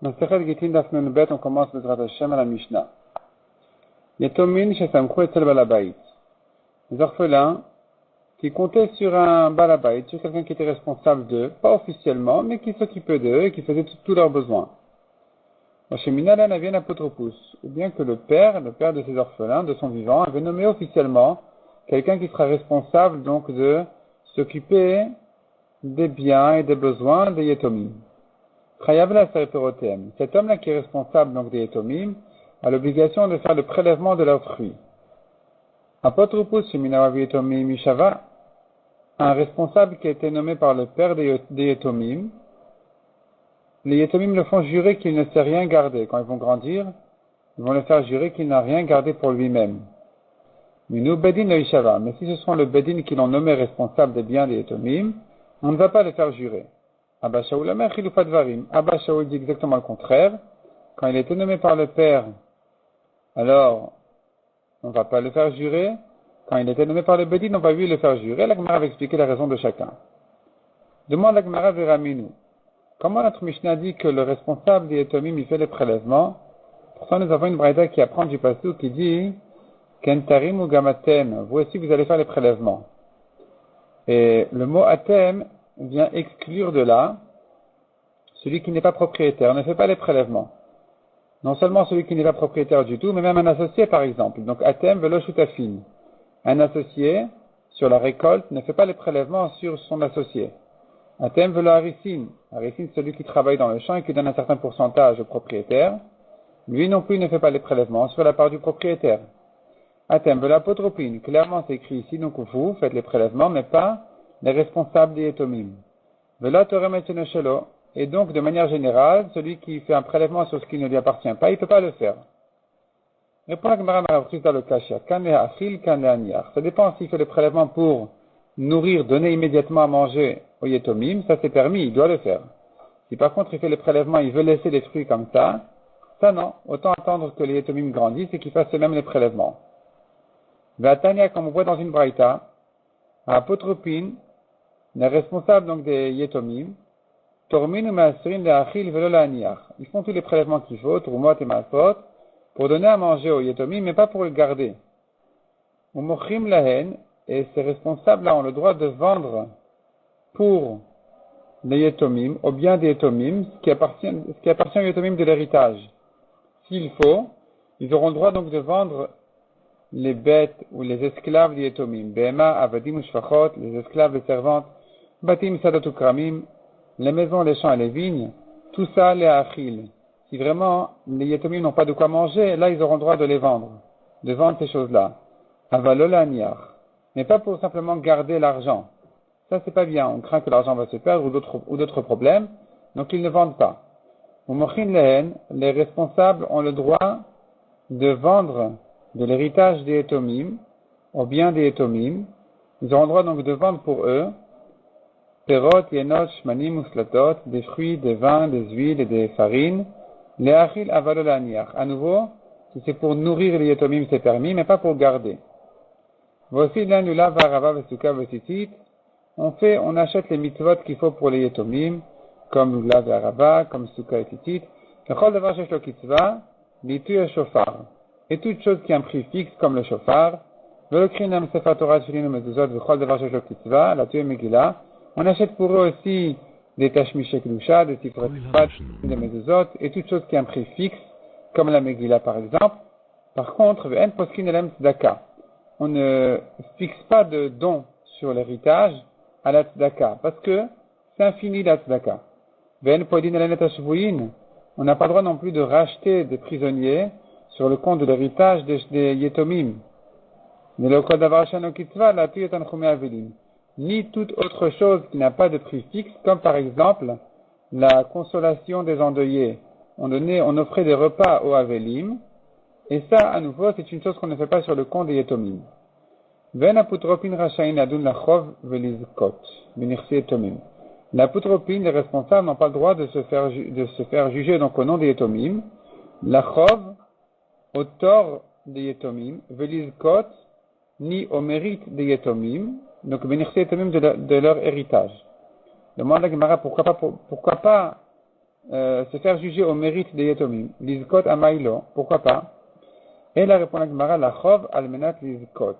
Masechet Gittin Daf Nun Bet, on commence le Zrat Hashem à la Mishnah. Yetomin shesamchu etzel balabait. Les orphelins qui comptaient sur un balabait, sur quelqu'un qui était responsable d'eux, pas officiellement, mais qui s'occupait d'eux et qui faisait tous leurs besoins. Sheminala navien apotropous, ou bien que le père de ces orphelins, de son vivant, avait nommé officiellement quelqu'un qui sera responsable donc de s'occuper des biens et des besoins des Yetomim. Cet homme-là qui est responsable donc des Yetomim a l'obligation de faire le prélèvement de leurs fruits. Un responsable qui a été nommé par le père des Yetomim, les Yetomim le font jurer qu'il ne sait rien garder. Quand ils vont grandir, ils vont le faire jurer qu'il n'a rien gardé pour lui-même. Mais si ce sont le Bedin qui l'ont nommé responsable des biens des Yetomim, on ne va pas le faire jurer. Abba Shaul dit exactement le contraire. Quand il a été nommé par le père, alors on ne va pas le faire jurer. Quand il a été nommé par le Bedin, on va lui le faire jurer. La Gemara va expliquer la raison de chacun. Demande la Gemara Veraminu. Comment notre Mishnah dit que le responsable des Yetomim il fait les prélèvements? Pourtant nous avons une braïda qui apprend du pasuk qui dit Kentarim ou Gamatem, vous aussi vous allez faire les prélèvements. Et le mot atem vient exclure de là celui qui n'est pas propriétaire, ne fait pas les prélèvements. Non seulement celui qui n'est pas propriétaire du tout, mais même un associé par exemple. Donc atem velo shutafin. Un associé sur la récolte ne fait pas les prélèvements sur son associé. Atem velo harisin. Harisin, celui qui travaille dans le champ et qui donne un certain pourcentage au propriétaire. Lui non plus ne fait pas les prélèvements sur la part du propriétaire. Atem velo apotropine. Clairement c'est écrit ici, donc vous faites les prélèvements, mais pas les responsables des Yetomim. Velo toremetene shelo. Et donc, de manière générale, celui qui fait un prélèvement sur ce qui ne lui appartient pas, il ne peut pas le faire. Répond la Gemara Maravris dans le Kashia. Ça dépend s'il fait le prélèvement pour nourrir, donner immédiatement à manger au Yetomim, ça c'est permis, il doit le faire. Si par contre il fait le prélèvement, il veut laisser les fruits comme ça non. Autant attendre que les Yetomim grandissent et qu'ils fassent eux-mêmes les prélèvements. Vatania, comme on voit dans une braïta, à Apotropine, les responsables donc des Yetomim, Tormin ou Maasrin le Achil velo la Aniach. Ils font tous les prélèvements qu'il faut, Trumot et Maasot, pour donner à manger au Yetomim, mais pas pour le garder. Ou Mochim Lahen, et ces responsables-là ont le droit de vendre pour les Yetomim, au bien des Yetomim, ce qui appartient aux Yetomim de l'héritage. S'il faut, ils auront le droit donc de vendre les bêtes ou les esclaves des Yetomim. Behema, Avadim ou Shfachot, les esclaves, les servantes, Batim, Sadot ou Kramim, les maisons, les champs et les vignes, tout ça, les achil. Si vraiment les Yetomim n'ont pas de quoi manger, là ils auront le droit de les vendre, de vendre ces choses-là. Avalola niach. Mais pas pour simplement garder l'argent. Ça c'est pas bien, on craint que l'argent va se perdre ou d'autres problèmes, donc ils ne vendent pas. Ou mochin lehen, les responsables ont le droit de vendre de l'héritage des Yetomim, au bien des Yetomim. Ils auront le droit donc de vendre pour eux Perot, yenot, shmanim, uslatot, des fruits, des vins, des huiles et des farines. Les achil avalolaniach. À nouveau, si c'est pour nourrir les Yetomim, c'est permis, mais pas pour garder. Voici l'anula varava vesuka vesitit. On achète les mitzvot qu'il faut pour les Yetomim, comme lula varava, comme suka et titit. Kachol devar shesh lo kitzva, litu et shofar. Et toute chose qui a un prix fixe, comme le shofar. Velokrinam sefer Torah shilinu mezuzot, vechol devar shesh lo kitzva, la tu et megillah. On achète pour eux aussi des tashmichek lusha, des tifret fat, des mezuzot, et toute chose qui a un prix fixe, comme la Megillah par exemple. Par contre, en poskin elem tzedaka. On ne fixe pas de don sur l'héritage à la tzedaka, parce que c'est infini la tzedaka. En podin elem tashvuyin. On n'a pas le droit non plus de racheter des prisonniers sur le compte de l'héritage des Yetomim. Ni toute autre chose qui n'a pas de prix fixe, comme par exemple la consolation des endeuillés. On offrait des repas aux Avelim, et ça, à nouveau, c'est une chose qu'on ne fait pas sur le compte des Yetomim. La putropine, les responsables n'ont pas le droit de se faire juger donc au nom des Yetomim, la chov, au tort des Yetomim, velizkot, ni au mérite des Yetomim, donc bénéficier Yetomim de leur héritage. Demande la Gemara pourquoi pas se faire juger au mérite des Yetomim. Lizkot amailo, pourquoi pas? Et la répond la Gemara, la chov almenat lizkot.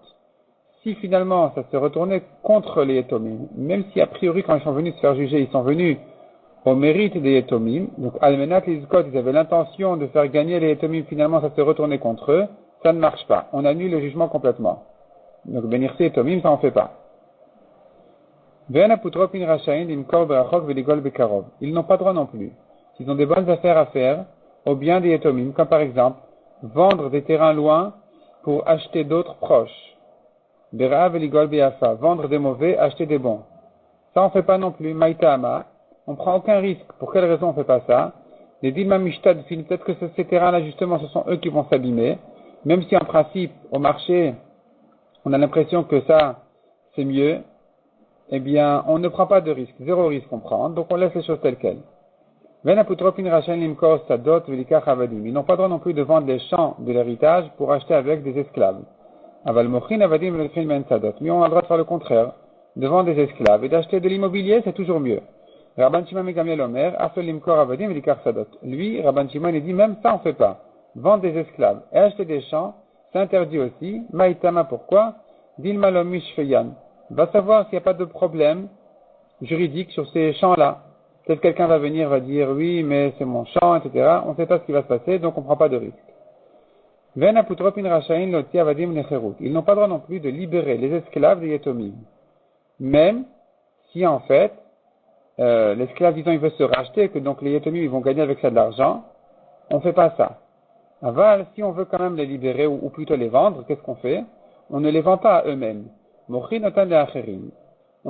Si finalement ça se retournait contre les Yetomim, même si a priori quand ils sont venus se faire juger, ils sont venus au mérite des Yetomim, donc almenat lizkot, ils avaient l'intention de faire gagner les Yetomim, finalement ça se retournait contre eux, ça ne marche pas. On annule le jugement complètement. Donc bénirse Yetomim, ça en fait pas. Ils n'ont pas droit non plus. S'ils ont des bonnes affaires à faire, au bien des Yetomim, comme par exemple, vendre des terrains loin pour acheter d'autres proches. Vendre des mauvais, acheter des bons. Ça on fait pas non plus. Maïtama, on prend aucun risque. Pour quelle raison on fait pas ça? Les Dilma Mishtad, peut-être que ces terrains-là, justement, ce sont eux qui vont s'abîmer. Même si en principe, au marché, on a l'impression que ça, c'est mieux. Eh bien, on ne prend pas de risque, zéro risque on prend, donc on laisse les choses telles quelles. Ils n'ont pas droit non plus de vendre les champs de l'héritage pour acheter avec des esclaves. Mais on a le droit de faire le contraire, de vendre des esclaves et d'acheter de l'immobilier, c'est toujours mieux. Rabban Shimon Gamliel Omer, lui, Rabban Shimon, il dit même ça on fait pas. Vendre des esclaves et acheter des champs, c'est interdit aussi. Maïtama, pourquoi? Dilma lomish feyan. Va savoir s'il n'y a pas de problème juridique sur ces champs-là. Peut-être quelqu'un va venir, va dire oui, mais c'est mon champ, etc. On ne sait pas ce qui va se passer, donc on ne prend pas de risque. Ils n'ont pas droit non plus de libérer les esclaves des Yetomim. Même si en fait, l'esclave disant il veut se racheter, que donc les Yetomim ils vont gagner avec ça de l'argent, on ne fait pas ça. Aval, si on veut quand même les libérer ou plutôt les vendre, qu'est-ce qu'on fait? On ne les vend pas à eux-mêmes. On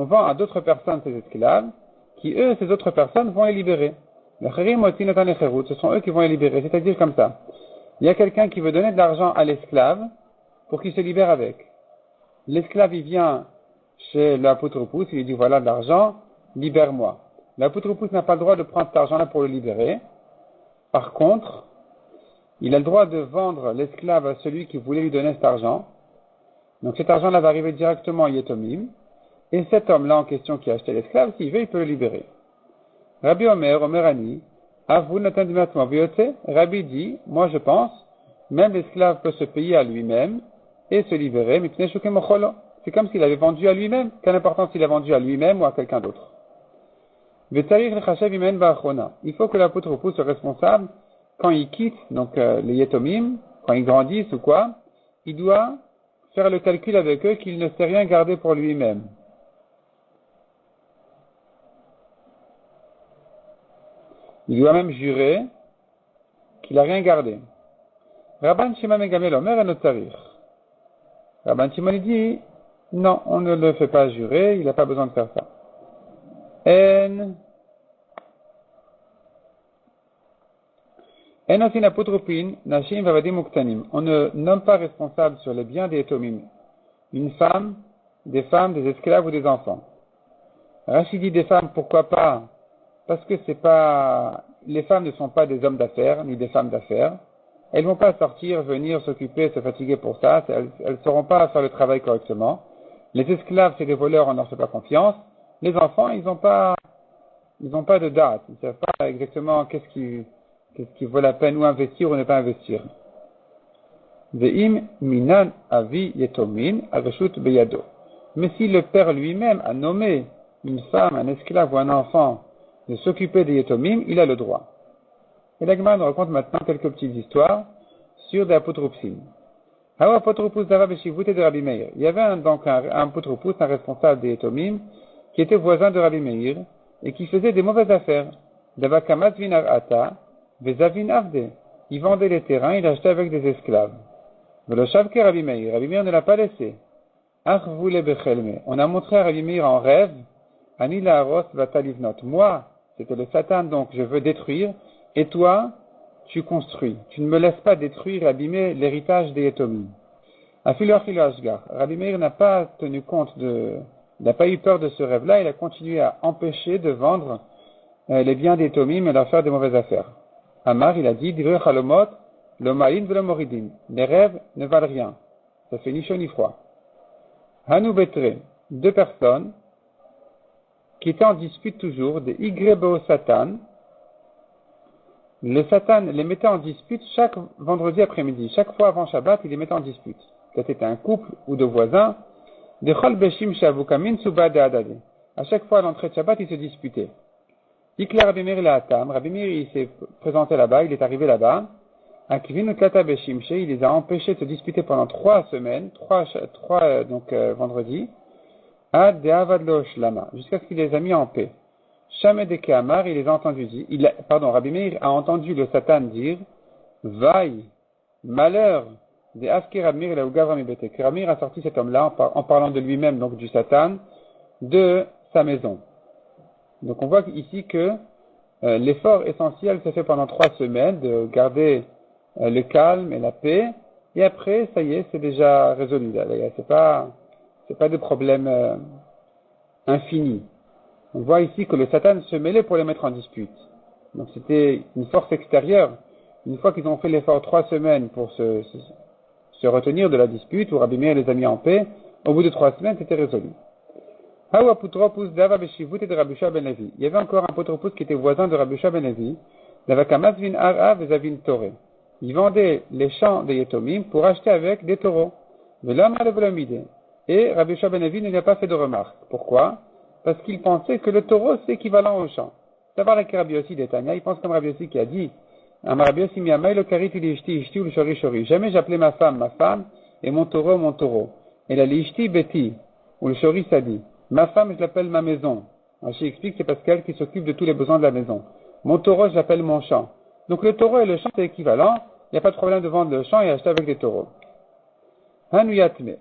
vend à d'autres personnes ces esclaves, qui eux, ces autres personnes, vont les libérer. Ce sont eux qui vont les libérer, c'est-à-dire comme ça. Il y a quelqu'un qui veut donner de l'argent à l'esclave pour qu'il se libère avec. L'esclave, il vient chez l'apotropousse, il lui dit voilà de l'argent, libère-moi. L'apotropousse n'a pas le droit de prendre cet argent-là pour le libérer. Par contre, il a le droit de vendre l'esclave à celui qui voulait lui donner cet argent. Donc cet argent-là va arriver directement à Yetomim. Et cet homme-là en question qui a acheté l'esclave, s'il veut, il peut le libérer. Rabbi Omerani, Avou Natan Dimatma Viote, Rabbi dit, moi je pense, même l'esclave peut se payer à lui-même et se libérer, mais c'est comme s'il avait vendu à lui-même. Quelle importance il a vendu à lui-même ou à quelqu'un d'autre. Il faut que l'apotropousse soit responsable quand il quitte donc les Yetomim, quand ils grandissent ou quoi, il doit faire le calcul avec eux qu'il ne s'est rien gardé pour lui-même. Il doit même jurer qu'il n'a rien gardé. Rabban Shimon Gamliel Omer et Tzarir. Rabban Shimon dit, non, on ne le fait pas jurer, il n'a pas besoin de faire ça. On ne nomme pas responsable sur les biens des Yetomim une femme, des esclaves ou des enfants. Rachid dit des femmes, pourquoi pas? Parce que les femmes ne sont pas des hommes d'affaires, ni des femmes d'affaires. Elles vont pas sortir, venir, s'occuper, se fatiguer pour ça. Elles sauront pas faire le travail correctement. Les esclaves, c'est des voleurs, on ne leur fait pas confiance. Les enfants, ils n'ont pas de date. Ils savent pas exactement qu'est-ce qui vaut la peine ou investir ou ne pas investir. Ve'im minan avi yetomin al-reshut beyado. Mais si le père lui-même a nommé une femme, un esclave ou un enfant de s'occuper des Yetomim, il a le droit. Et la Gemara nous raconte maintenant quelques petites histoires sur des apotropsim. Il y avait un apotropous, un responsable des Yetomim, qui était voisin de Rabbi Meir et qui faisait des mauvaises affaires. Il vendait les terrains, il achetait avec des esclaves. Rabbi Meir ne l'a pas laissé. On a montré à Rabbi Meir en rêve, moi, c'était le Satan, donc je veux détruire, et toi, tu construis. Tu ne me laisses pas détruire et abîmer l'héritage des Yetomim. Rabbi Meir n'a pas tenu compte n'a pas eu peur de ce rêve-là, il a continué à empêcher de vendre les biens des Yetomim et leur faire des mauvaises affaires. Amar, il a dit, les rêves ne valent rien. Ça fait ni chaud ni froid. Hanou Betre, deux personnes, qui étaient en dispute toujours, des Igrebo Satan, Le Satan les mettait en dispute chaque vendredi après-midi. Chaque fois avant Shabbat, il les mettait en dispute. C'était un couple ou deux voisins. De Chol Beshim Shavukamin Suba de Adade. À chaque fois à l'entrée de Shabbat, ils se disputaient. Ikla Rabbi Meir la Atam. Rabbi Meir, il s'est présenté là-bas, il est arrivé là-bas. Akivin Utlata Beshimche, il les a empêchés de se disputer pendant 3 semaines, vendredis. Ad de Avadlo Shlama. Jusqu'à ce qu'il les a mis en paix. Shamed de Kehamar, il les a entendus dire, Rabbi Meir a entendu le Satan dire, Vaille, malheur, des Afki Rabbi Meir la Ugav Ramibete. Que Rabbi Meir a sorti cet homme-là en parlant de lui-même, donc du Satan, de sa maison. Donc on voit ici que l'effort essentiel se fait pendant 3 semaines de garder le calme et la paix, et après, ça y est, c'est déjà résolu. C'est pas de problème infini. On voit ici que le Satan se mêlait pour les mettre en dispute. Donc c'était une force extérieure. Une fois qu'ils ont fait l'effort 3 semaines pour se retenir de la dispute, où Rabbi Meir les a mis en paix, au bout de 3 semaines, c'était résolu. Il y avait encore un apotropos qui était voisin de Rabbi Shua ben Levi. Il vendait les champs des Yetomim pour acheter avec des taureaux. Et Rabbi Shua ben Levi ne lui a pas fait de remarque. Pourquoi? Parce qu'il pensait que le taureau c'est équivalent au champ. Savoir la Rabbi Yossi d'Etania, il pense comme Rabbi Yossi qui a dit jamais j'appelais ma femme, et mon taureau. Et la lishti beti, ou le shori ça dit, ma femme je l'appelle ma maison. Rashi explique c'est parce qu'elle qui s'occupe de tous les besoins de la maison. Mon taureau je l'appelle mon champ. Donc le taureau et le champ c'est équivalent, il n'y a pas de problème de vendre le champ et acheter avec des taureaux. Hanuyatme,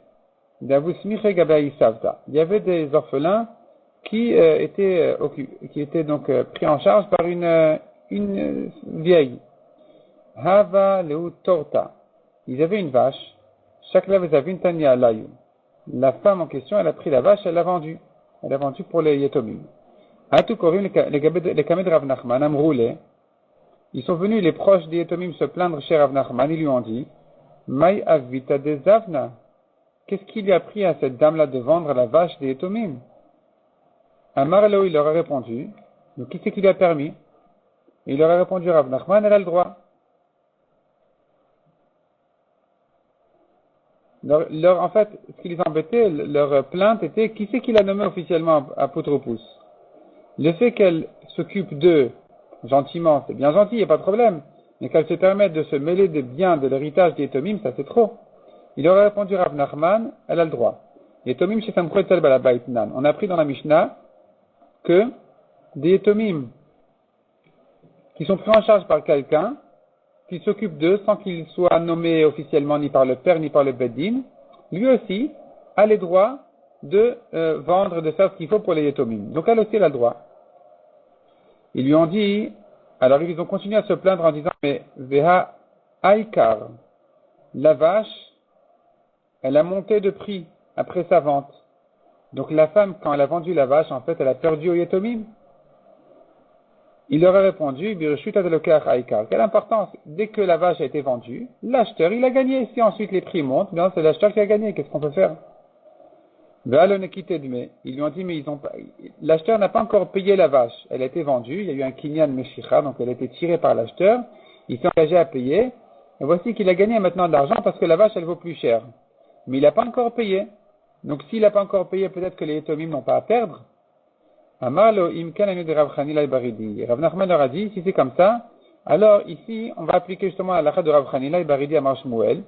il y avait des orphelins qui étaient donc pris en charge par une vieille. Hava leu torta. Ils avaient une vache. Chaque lave avait une tania layu. La femme en question, elle a pris la vache, elle l'a vendue. Elle l'a vendue pour les yetomim. Atu korim les kamed Rav Nachman amroulé. Ils sont venus, les proches des yetomim, se plaindre chez Rav Nachman. Ils lui ont dit, Mai avita de zavna. Qu'est-ce qui lui a pris à cette dame-là de vendre la vache des yetomim? Amarlo, il leur a répondu, donc qui c'est qui lui a permis? Et il leur a répondu, Rav Nachman, elle a le droit. En fait, ce qui les embêtait, leur plainte était, qui c'est qui l'a nommé officiellement à Potropousse? Le fait qu'elle s'occupe d'eux gentiment, c'est bien gentil, il n'y a pas de problème, mais qu'elle se permette de se mêler des biens de l'héritage des Yetomim, ça c'est trop. Il leur a répondu, Rav Nachman, elle a le droit. Yetomim chez Samkro Tel Balabait Nan. On a appris dans la Mishnah que des Yetomim qui sont pris en charge par quelqu'un, qui s'occupe d'eux sans qu'il soit nommé officiellement ni par le père ni par le Beddin, lui aussi a les droits de vendre, de faire ce qu'il faut pour les Yetomim. Donc elle aussi elle a le droit. Ils lui ont dit, alors ils ont continué à se plaindre en disant, mais Veha Aikar, la vache, elle a monté de prix après sa vente. Donc la femme, quand elle a vendu la vache, en fait, elle a perdu au Yetomim. Il leur a répondu, Birshut Adelokar Aikar. Quelle importance? Dès que la vache a été vendue, l'acheteur, il a gagné. Si ensuite les prix montent, bien c'est l'acheteur qui a gagné. Qu'est-ce qu'on peut faire? Ils lui ont dit, mais l'acheteur n'a pas encore payé la vache. Elle a été vendue, il y a eu un kinyan meshicha, donc elle a été tirée par l'acheteur. Il s'est engagé à payer. Et voici qu'il a gagné maintenant de l'argent parce que la vache, elle vaut plus cher. Mais il n'a pas encore payé. Donc s'il n'a pas encore payé, peut-être que les Yetomim n'ont pas à perdre. Amalo imkan anu de Rav Chanila Baridi. Rav Nachman leur a dit, si c'est comme ça, alors ici, on va appliquer justement la lacha de Rav Chanila Baridi à Marshmuel,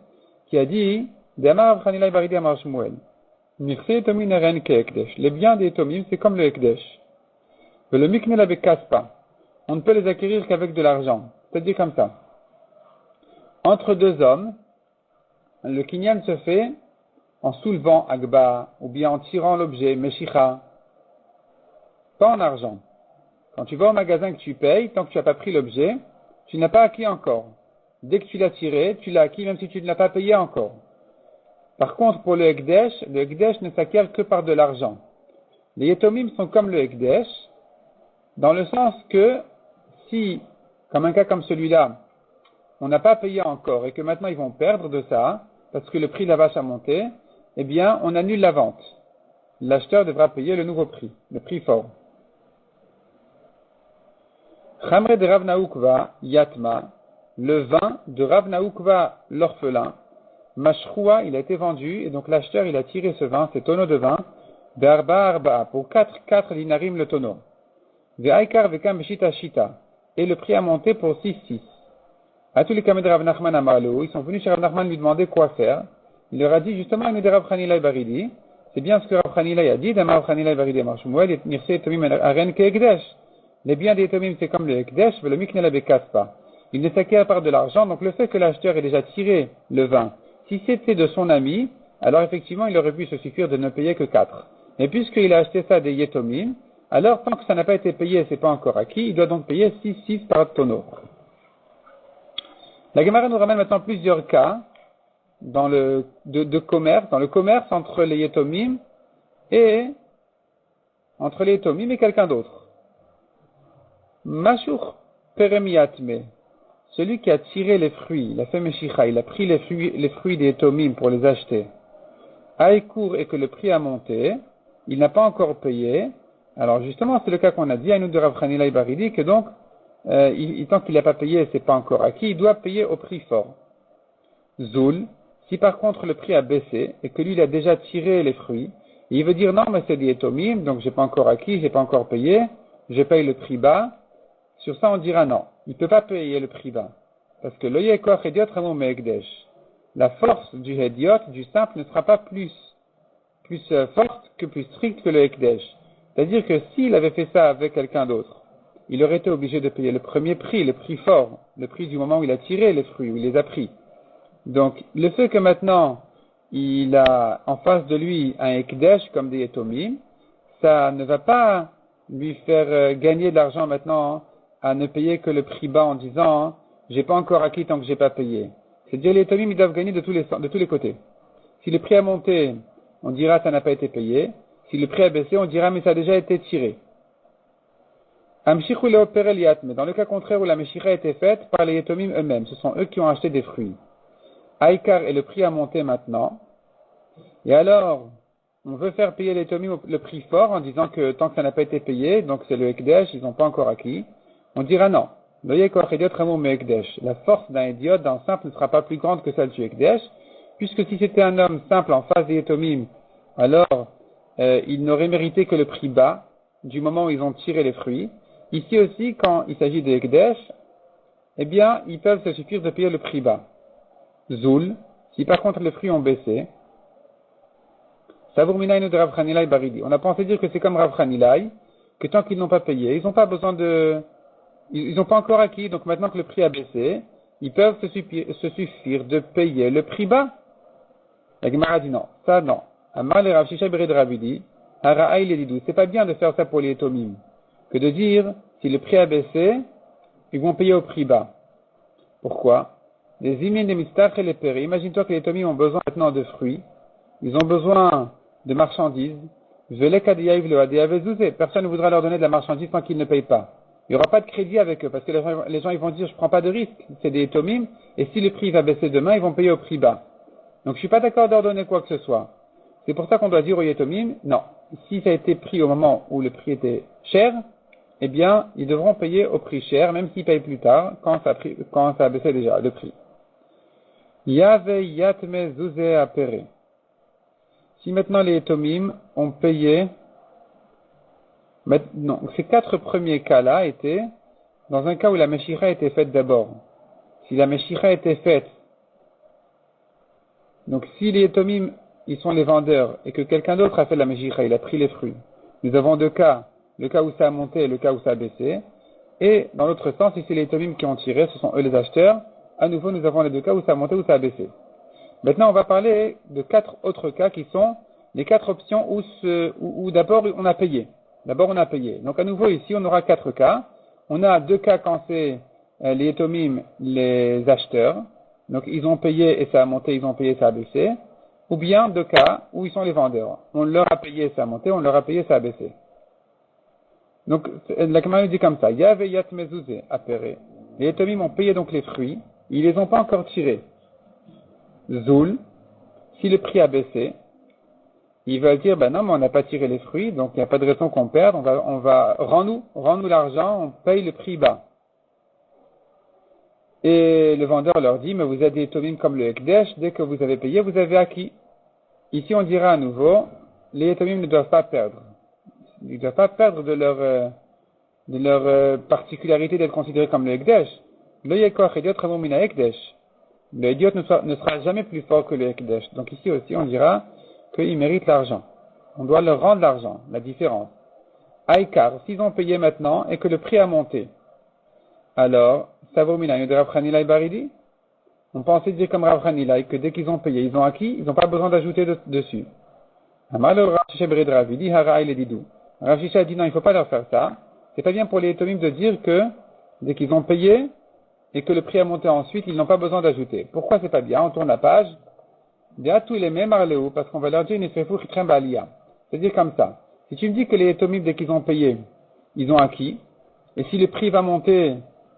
qui a dit, Dama Rav Chanila Baridi à Marshmuel. Les biens des Yetomim, c'est comme le Ekdesh. Le mikne la bekaspa. On ne peut les acquérir qu'avec de l'argent. C'est-à-dire comme ça. Entre deux hommes, le kinyan se fait en soulevant agba, ou bien en tirant l'objet, meshicha, pas en argent. Quand tu vas au magasin que tu payes, tant que tu n'as pas pris l'objet, tu n'as pas acquis encore. Dès que tu l'as tiré, tu l'as acquis même si tu ne l'as pas payé encore. Par contre, pour le Ekdesh ne s'acquiert que par de l'argent. Les Yetomim sont comme le Ekdesh, dans le sens que si, comme un cas comme celui-là, on n'a pas payé encore et que maintenant ils vont perdre de ça, parce que le prix de la vache a monté, eh bien, on annule la vente. L'acheteur devra payer le nouveau prix, le prix fort. Chamre de Rav Naoukva, Yatma, le vin de Rav Naoukva, l'orphelin, Mashroua, il a été vendu, et donc l'acheteur, il a tiré ce vin, ces tonneaux de vin, d'Arba Arba, pour 4 dinarim le tonneau. Ve'aikar vekam shita shita, et le prix a monté pour 6. À tous les camarades de Rav Nachman Amarlo, ils sont venus chez Rav Nachman lui demander quoi faire. Il leur a dit, justement, il de Rav Chanilai Baridi, c'est bien ce que Rav Chanilai a dit, d'Amar Rav Chanilai Baridi Marshumuel, et Nirse Tomim Aren Keekdesh. Les biens des Tomim, c'est comme le Ekdesh, mais le Mikne la bécasse pas. Il ne s'acquiert à part de l'argent, donc le fait que l'acheteur ait déjà tiré le vin, si c'était de son ami, alors effectivement, il aurait pu se suffire de ne payer que 4. Mais puisqu'il a acheté ça des Yetomim, alors tant que ça n'a pas été payé, c'est pas encore acquis, il doit donc payer 6 par tonneau. La Gemara nous ramène maintenant plusieurs cas de commerce, dans le commerce entre les Yetomim et quelqu'un d'autre. Mashur Peremiatme, celui qui a tiré les fruits, il a fait Meshicha, il a pris les fruits des Yetomim pour les acheter, Aïkour et que le prix a monté, il n'a pas encore payé. Alors justement, c'est le cas qu'on a dit à nous de Rav Chanilai Baridi, que donc, tant qu'il n'a pas payé, c'est pas encore acquis, il doit payer au prix fort. Zoul, si par contre le prix a baissé et que lui il a déjà tiré les fruits, il veut dire non mais c'est des Yetomim, donc j'ai pas encore acquis, j'ai pas encore payé, je paye le prix bas. Sur ça on dira non, il peut pas payer le prix bas, parce que le Yekoch Hediot Ramon Me'ekdesh, la force du Hediot, du simple, ne sera pas plus forte que plus stricte que le Ekdesh. C'est-à-dire que s'il avait fait ça avec quelqu'un d'autre, il aurait été obligé de payer le premier prix, le prix fort, le prix du moment où il a tiré les fruits, où il les a pris. Donc, le fait que maintenant, il a en face de lui un Ekdesh comme des Yetomim, ça ne va pas lui faire gagner de l'argent maintenant à ne payer que le prix bas en disant j'ai pas encore acquis tant que j'ai pas payé. C'est-à-dire les Yetomim, ils doivent gagner de tous les côtés. Si le prix a monté, on dira ça n'a pas été payé. Si le prix a baissé, on dira mais ça a déjà été tiré. Amshichu leoper el yatme, dans le cas contraire où la Meshicha a été faite par les Yetomim eux-mêmes, ce sont eux qui ont acheté des fruits. Aïkar et le prix a monté maintenant. Et alors, on veut faire payer les Yetomim le prix fort en disant que tant que ça n'a pas été payé, donc c'est le Ekdesh, ils n'ont pas encore acquis. On dira non. Le Yekoch Hediot Ramon Me'ekdesh. La force d'un Hediot, d'un simple, ne sera pas plus grande que celle du Ekdesh, puisque si c'était un homme simple en face des Yetomim, alors il n'aurait mérité que le prix bas du moment où ils ont tiré les fruits. Ici aussi, quand il s'agit de Ekdesh, eh bien, ils peuvent se suffire de payer le prix bas. Zoul, si par contre les fruits ont baissé, Savour Minaïnu de Rav Chanilai Baridi. On a pensé dire que c'est comme Rav Chanilai, que tant qu'ils n'ont pas payé, ils n'ont pas besoin ils n'ont pas encore acquis, donc maintenant que le prix a baissé, ils peuvent se suffire de payer le prix bas. La Gemara dit non, ça non. Amar le Rav Shisha Bered Ravidi, Hara'ai le Didou. C'est pas bien de faire ça pour les Yetomim, que de dire, si le prix a baissé, ils vont payer au prix bas. Pourquoi? Les imin de mistach et les péri. Imagine-toi que les Yetomim ont besoin maintenant de fruits, ils ont besoin de marchandises. Personne ne voudra leur donner de la marchandise tant qu'ils ne payent pas. Il n'y aura pas de crédit avec eux, parce que les gens ils vont dire, je prends pas de risque, c'est des Yetomim, et si le prix va baisser demain, ils vont payer au prix bas. Donc je suis pas d'accord de leur donner quoi que ce soit. C'est pour ça qu'on doit dire aux Yetomim, non, si ça a été pris au moment où le prix était cher, eh bien, ils devront payer au prix cher, même s'ils payent plus tard, quand ça a baissé déjà, le prix. Yave yatme zouze apere. Si maintenant les Yetomim ont payé, non, ces 4 premiers cas-là étaient dans un cas où la Meshicha a été faite d'abord. Si la Meshicha a été faite, donc si les Yetomim, ils sont les vendeurs, et que quelqu'un d'autre a fait la Meshicha, il a pris les fruits, nous avons 2 cas, le cas où ça a monté et le cas où ça a baissé, et dans l'autre sens, si c'est les Yetomim qui ont tiré, ce sont eux les acheteurs, à nouveau nous avons les 2 cas où ça a monté ou ça a baissé. Maintenant on va parler de 4 autres cas qui sont les 4 options où d'abord on a payé. D'abord on a payé. Donc à nouveau ici on aura 4 cas. On a 2 cas quand c'est les Yetomim, les acheteurs. Donc ils ont payé et ça a monté, ils ont payé et ça a baissé. Ou bien 2 cas où ils sont les vendeurs. On leur a payé et ça a monté, on leur a payé et ça a baissé. Donc la Gemara dit comme ça. Yave yat mezouze apere. Les Yetomim ont payé donc les fruits. Ils les ont pas encore tirés. Zoul, si le prix a baissé, ils veulent dire, ben non, mais on n'a pas tiré les fruits, donc il n'y a pas de raison qu'on perde, rends-nous l'argent, on paye le prix bas. Et le vendeur leur dit, mais vous êtes des Yetomim comme le Ekdesh, dès que vous avez payé, vous avez acquis. Ici, on dira à nouveau, les Yetomim ne doivent pas perdre. Ils ne doivent pas perdre de leur particularité d'être considérés comme le Ekdesh. Le Yekoach Idiot Ramon Mina Ekdesh. Le Idiot ne sera jamais plus fort que le Ekdesh. Donc ici aussi, on dira qu'ils méritent l'argent. On doit leur rendre l'argent, la différence. Aïkar, s'ils ont payé maintenant et que le prix a monté, alors, Savor Mina de Rav Hanilai Baridi, on pensait dire comme Rav Hanilai que dès qu'ils ont payé, ils ont acquis, ils n'ont pas besoin d'ajouter dessus. Amal Rav Shisha Bered Ravidi, Hara il Didou. Rav Shisha dit non, il ne faut pas leur faire ça. C'est pas bien pour les Yetomim de dire que dès qu'ils ont payé et que le prix a monté ensuite, ils n'ont pas besoin d'ajouter. Pourquoi c'est pas bien? On tourne la page. Tous les mêmes Arléou, parce qu'on va leur dire une Esrefou Chitrem Balia. C'est-à-dire comme ça. Si tu me dis que les Yetomim, dès qu'ils ont payé, ils ont acquis, et si le prix va monter,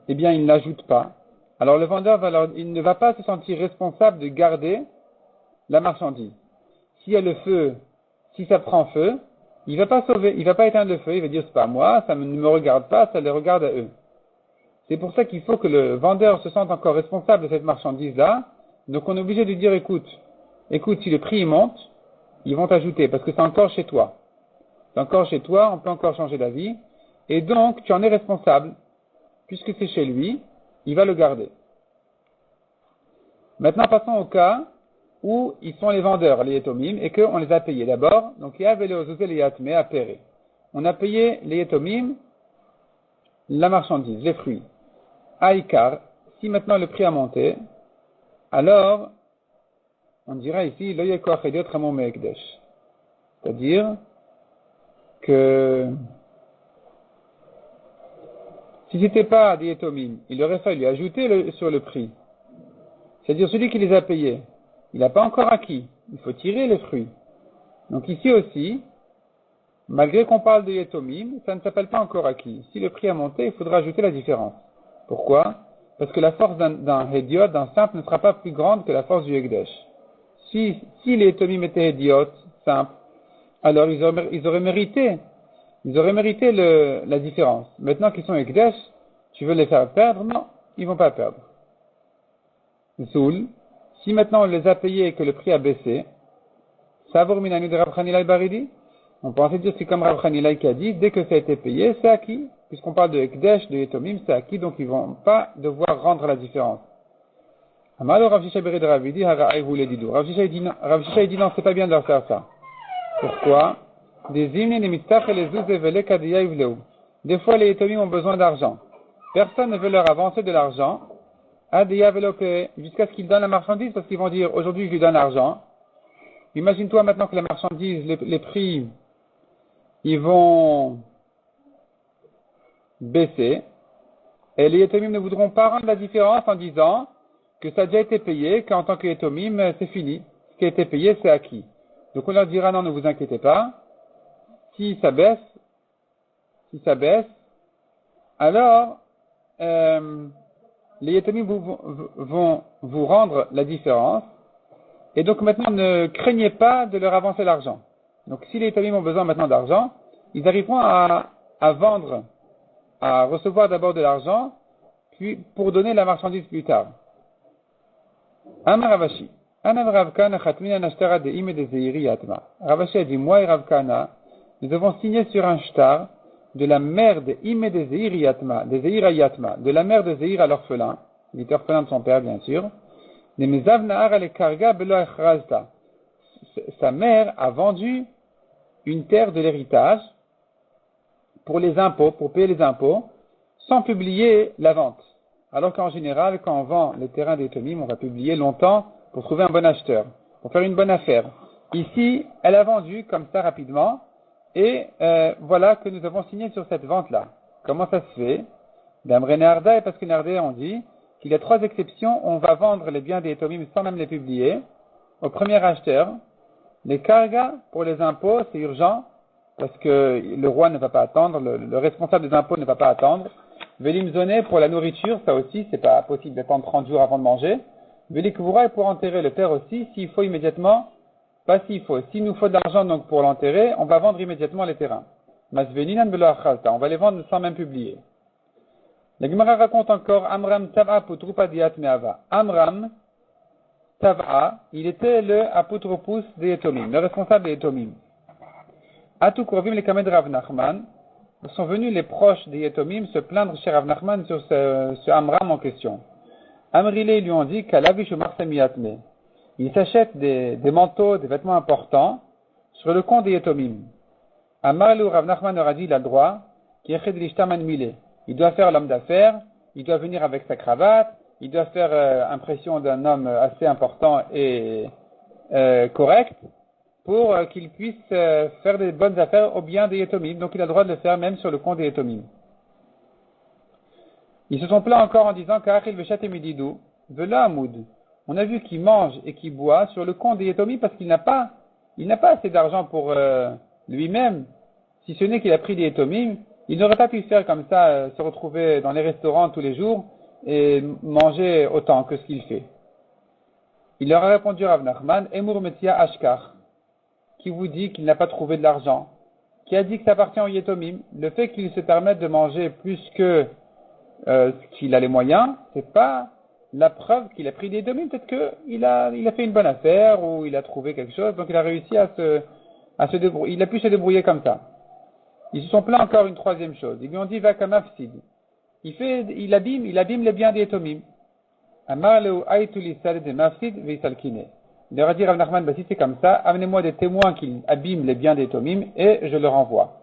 eh bien, ils n'ajoutent pas. Alors le vendeur il ne va pas se sentir responsable de garder la marchandise. S'il y a le feu, si ça prend feu, il va pas sauver, il va pas éteindre le feu, il va dire c'est pas moi, ça ne me regarde pas, ça les regarde à eux. C'est pour ça qu'il faut que le vendeur se sente encore responsable de cette marchandise-là. Donc on est obligé de dire écoute, si le prix monte, ils vont t'ajouter parce que c'est encore chez toi. C'est encore chez toi, on peut encore changer d'avis. Et donc tu en es responsable, puisque c'est chez lui, il va le garder. Maintenant passons au cas où ils sont les vendeurs, les Yetomim, et qu'on les a payés d'abord. Donc, on a payé les Yetomim, la marchandise, les fruits. Aïkar, si maintenant le prix a monté, alors, on dira ici, c'est-à-dire que si c'était pas des Yetomim, il aurait fallu ajouter sur le prix. C'est-à-dire celui qui les a payés. Il n'a pas encore acquis. Il faut tirer les fruits. Donc ici aussi, malgré qu'on parle de Yetomim, ça ne s'appelle pas encore acquis. Si le prix a monté, il faudra ajouter la différence. Pourquoi? Parce que la force d'un Hédiot, d'un simple, ne sera pas plus grande que la force du Hekdesh. Si les Yetomim étaient Hédiot, simples, alors ils auraient mérité la différence. Maintenant qu'ils sont Hekdesh, tu veux les faire perdre? Non, ils vont pas perdre. Zoul, si maintenant on les a payés et que le prix a baissé, Savor Minanu de Rav Hanilai Baridi, on pensait dire c'est comme Rav Hanilai qui a dit, dès que ça a été payé, c'est acquis. Puisqu'on parle de Ekdesh, de Yetomim, c'est acquis, donc ils vont pas devoir rendre la différence. Amalo Rav Shisha Bered Ravidi, Hara Ihu Ledidou. Rav Shisha dit non, c'est pas bien de leur faire ça. Pourquoi? Des fois les Yetomim ont besoin d'argent. Personne ne veut leur avancer de l'argent. Jusqu'à ce qu'ils donnent la marchandise, parce qu'ils vont dire, aujourd'hui je lui donne l'argent. Imagine-toi maintenant que la marchandise, les prix, ils vont baisser, et les Yetomim ne voudront pas rendre la différence en disant que ça a déjà été payé, qu'en tant que Yetomim, c'est fini. Ce qui a été payé, c'est acquis. Donc on leur dira, non, ne vous inquiétez pas. Si ça baisse, alors, les Yetomim vont vous rendre la différence. Et donc maintenant, ne craignez pas de leur avancer l'argent. Donc si les Yetomim ont besoin maintenant d'argent, ils arriveront à vendre, à recevoir d'abord de l'argent, puis pour donner la marchandise plus tard. Amar Ravashi. Anav Ravkana Chatmina Nashtara de Ime de Zeiri Yatma. Ravashi a dit, moi et Ravkana, nous avons signé sur un shtar de la mère de Ime de Zeiri Yatma, de Zeira Yatma, de la mère de Zeir à l'orphelin, il était orphelin de son père bien sûr. Sa mère a vendu une terre de l'héritage pour les impôts, pour payer les impôts, sans publier la vente. Alors qu'en général, quand on vend les terrains des Yetomim, on va publier longtemps pour trouver un bon acheteur, pour faire une bonne affaire. Ici, elle a vendu comme ça rapidement, et voilà que nous avons signé sur cette vente-là. Comment ça se fait? D'Amre Neharda, et parce que Neharda, on dit qu'il y a 3 exceptions, on va vendre les biens des Yetomim sans même les publier. Au premier acheteur, les kargas pour les impôts, c'est urgent, parce que le roi ne va pas attendre, le responsable des impôts ne va pas attendre. Velim zoné pour la nourriture, ça aussi, c'est pas possible d'attendre 30 jours avant de manger. Velikvura pour enterrer le père aussi, s'il faut immédiatement, pas s'il faut. S'il nous faut de l'argent donc pour l'enterrer, on va vendre immédiatement les terrains. Masveninan belo achalta, on va les vendre sans même publier. La Gemara raconte encore Amram Tav'a Putrupa Diat Meava. Amram Tav'a, il était le apotropous des Etomim, le responsable des Etomim. Atou Korvim les Kamed Rav Nachman, sont venus les proches des Etomim se plaindre chez Rav Nachman sur ce Amram en question. Amrilé lui ont dit qu'Alavish Marsemiatme. Il s'achète des manteaux, des vêtements importants sur le compte des Etomim. Amarlu Rav Nachman leur a dit il a le droit, qui est l'ishtaman milé. Il doit faire l'homme d'affaires, il doit venir avec sa cravate, il doit faire impression d'un homme assez important et correct pour qu'il puisse faire des bonnes affaires au bien des Yetomim. Donc il a le droit de le faire même sur le compte des Yetomim. Ils se sont plaints encore en disant Ka'achil vechat emididou, vela amoud. On a vu qu'il mange et qu'il boit sur le compte des Yetomim parce qu'il n'a pas assez d'argent pour lui-même. Si ce n'est qu'il a pris des Yetomim, il n'aurait pas pu faire comme ça, se retrouver dans les restaurants tous les jours et manger autant que ce qu'il fait. Il leur a répondu Rav Nachman, Emur Metia Ashkar, qui vous dit qu'il n'a pas trouvé de l'argent, qui a dit que ça appartient au Yetomim. Le fait qu'il se permette de manger plus que qu'il a les moyens, c'est pas la preuve qu'il a pris des Yetomim. Peut-être qu'il a fait une bonne affaire ou il a trouvé quelque chose, donc il a réussi à se débrouiller. Il a pu se débrouiller comme ça. Ils se sont plaints encore une troisième chose. Ils lui ont dit Vakamafsid. Il abîme les biens des Yetomim. Amar leu aituli sal de mafsid veisalkine. Il leur a dit Rav Nachman, si c'est comme ça, amenez-moi des témoins qui abîment les biens des Yetomim et je le renvoie.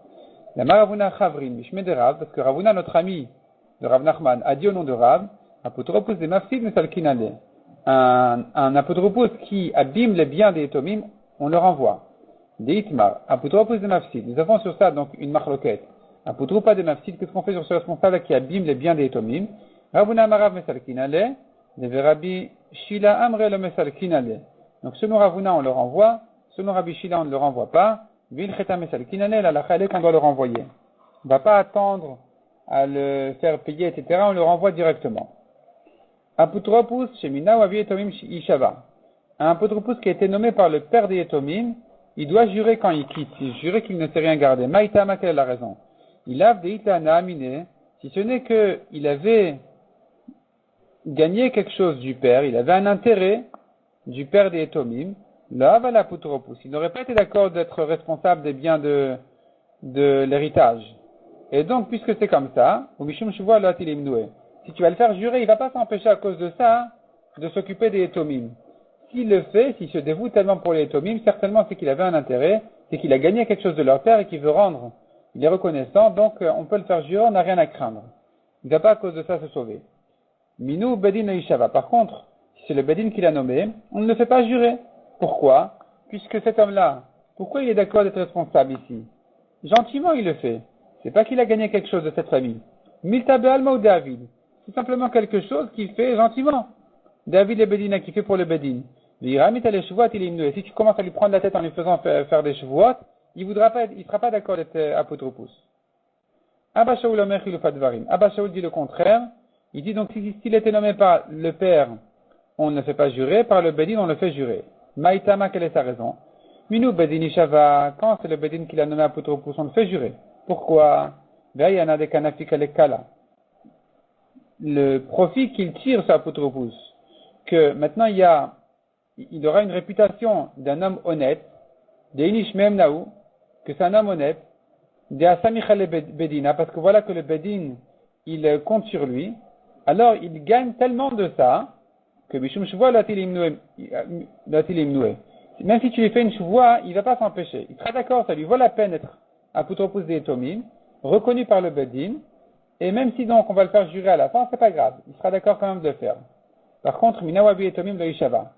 La Maravuna Chavrin, Mishme de Rav, parce que Ravuna, notre ami de Rav Nachman, a dit au nom de Rav, apotropos de mafsid veisalkinale. Un apotropos qui abîme les biens des Yetomim, on le renvoie. Deitmar, apotropos de mafsid. Nous avons sur ça donc une marloquette. Apotropa de mafsid, qu'est-ce qu'on fait sur ce responsable qui abîme les biens des Yetomim? Ravuna Marav mesalkinale, de Rabbi Shila Amre le mesalkinale. Donc selon Ravuna on le renvoie, selon Rabbi Shila on ne le renvoie pas. Vil cheta mesalkinale, la lachale qu'on doit le renvoyer. On ne va pas attendre à le faire payer, etc. On le renvoie directement. Apotropos shemina ou avi Yetomim ishava. Un apotropos qui a été nommé par le père des Yetomim, il doit jurer quand il quitte. Il jurer qu'il ne sait rien garder. Maïtama, quelle est la raison? Il a des itana aminé, si ce n'est qu'il avait gagné quelque chose du père, il avait un intérêt du père des Etomim, là va la putropus. Il n'aurait pas été d'accord d'être responsable des biens de l'héritage. Et donc, puisque c'est comme ça, si tu vas le faire jurer, il ne va pas s'empêcher à cause de ça de s'occuper des Etomim. S'il le fait, s'il se dévoue tellement pour les Etomim, certainement c'est qu'il avait un intérêt, c'est qu'il a gagné quelque chose de leur père et qu'il veut rendre. Il est reconnaissant, donc on peut le faire jurer, on n'a rien à craindre. Il ne va pas à cause de ça se sauver. Minou Bedin Ishava. Par contre, si c'est le Bedin qui l'a nommé, on ne le fait pas jurer. Pourquoi? Puisque cet homme-là, pourquoi il est d'accord d'être responsable ici? Gentiment il le fait. C'est pas qu'il a gagné quelque chose de cette famille. Milta Be'alma ou David. C'est simplement quelque chose qu'il fait gentiment. David et Bedina qui fait pour le Bedin. Et si tu commences à lui prendre la tête en lui faisant faire des chevaux, il sera pas d'accord d'être apotropos. Abba Shaul Omer Chilufat Dvarim. Abba Shaul dit le contraire. Il dit donc s'il était nommé par le père, on ne le fait pas jurer, par le Bedin, on le fait jurer. Maïtama, quelle est sa raison? Minou Bedin Ishava, quand c'est le Bedin qui l'a nommé apotropos, on le fait jurer. Pourquoi? Veillana de Kanafika Lekala. Le profit qu'il tire sur apotropos, que maintenant il aura une réputation d'un homme honnête, d'Einish Memnaou, que c'est un homme honnête, d'Asamichale Bedina, parce que voilà que le Bedin, il compte sur lui, alors il gagne tellement de ça, que Mishum Shvoa Latilimnoué, même si tu lui fais une Shvoa, il ne va pas s'empêcher. Il sera d'accord, ça lui vaut la peine d'être apotropos des Etomim, reconnu par le Bedin, et même si donc on va le faire jurer à la fin, c'est pas grave, il sera d'accord quand même de le faire. Par contre, Minawabi Etomim de Ishava.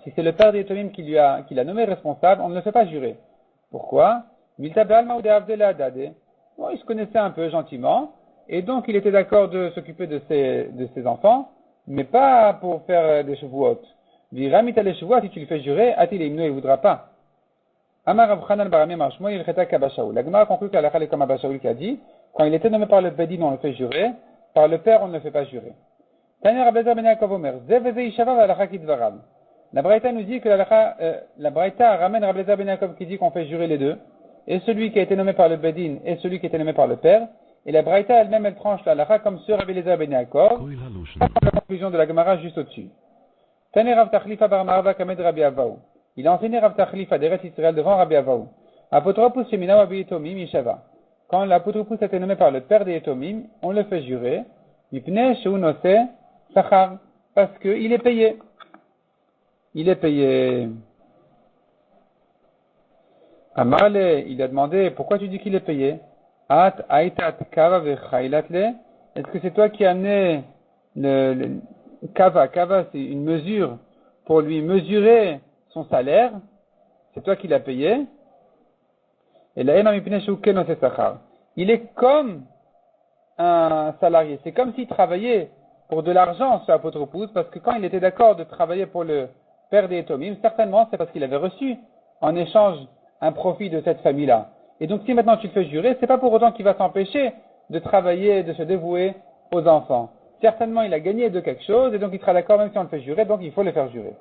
Si c'est le père des Etomim qui l'a nommé responsable, on ne le fait pas jurer. Pourquoi? Bon, il se connaissait un peu gentiment, et donc il était d'accord de s'occuper de ses enfants, mais pas pour faire des chevaux. Viramita les chevaux, si tu le fais jurer, Atil Imno, il ne voudra pas. Amar Abchanan Barami Marshmo, il reta Kabashaoul. La Gemara conclut qu'à la Khalé comme Abashaoul qui a dit, quand il était nommé par le Bedin, on le fait jurer, par le père, on ne le fait pas jurer. Tanya Rabbezer Ben Yaakov Omer, Zeveze Ishava Valacha Kidvaram. La Braïta nous dit que la Braïta ramène Rabbezer Ben Yaakov qui dit qu'on fait jurer les deux, et celui qui a été nommé par le Bedin et celui qui a été nommé par le père, Et la Braïta elle-même, elle tranche la halakha comme sur Rabbi Eliezer ben Yaakov. La conclusion de la Gemara juste au-dessus. Tane Rav Tachlifa bar Marva kamed Rabbi Avaou. Il a enseigné Rav Tachlifa d'Eretz Israël devant Rabbi Avaou. Apotropous shemina Rabbi Yetomim Yeshava. Quand l'apotropous a été nommé par le père des Yetomim, on le fait jurer. Mipnei shu noseh sachar. Parce qu'il est payé. Il est payé. Amarle, il a demandé, pourquoi tu dis qu'il est payé? At aitat kava vechailatle. Est-ce que c'est toi qui as amené le kava? Kava, c'est une mesure pour lui mesurer son salaire. C'est toi qui l'as payé. Et la il est comme un salarié. C'est comme s'il travaillait pour de l'argent sur Apotropous, parce que quand il était d'accord de travailler pour le père des Etomim, certainement c'est parce qu'il avait reçu en échange un profit de cette famille-là. Et donc si maintenant tu le fais jurer, c'est pas pour autant qu'il va s'empêcher de travailler, de se dévouer aux enfants. Certainement il a gagné de quelque chose, et donc il sera d'accord même si on le fait jurer, donc il faut le faire jurer.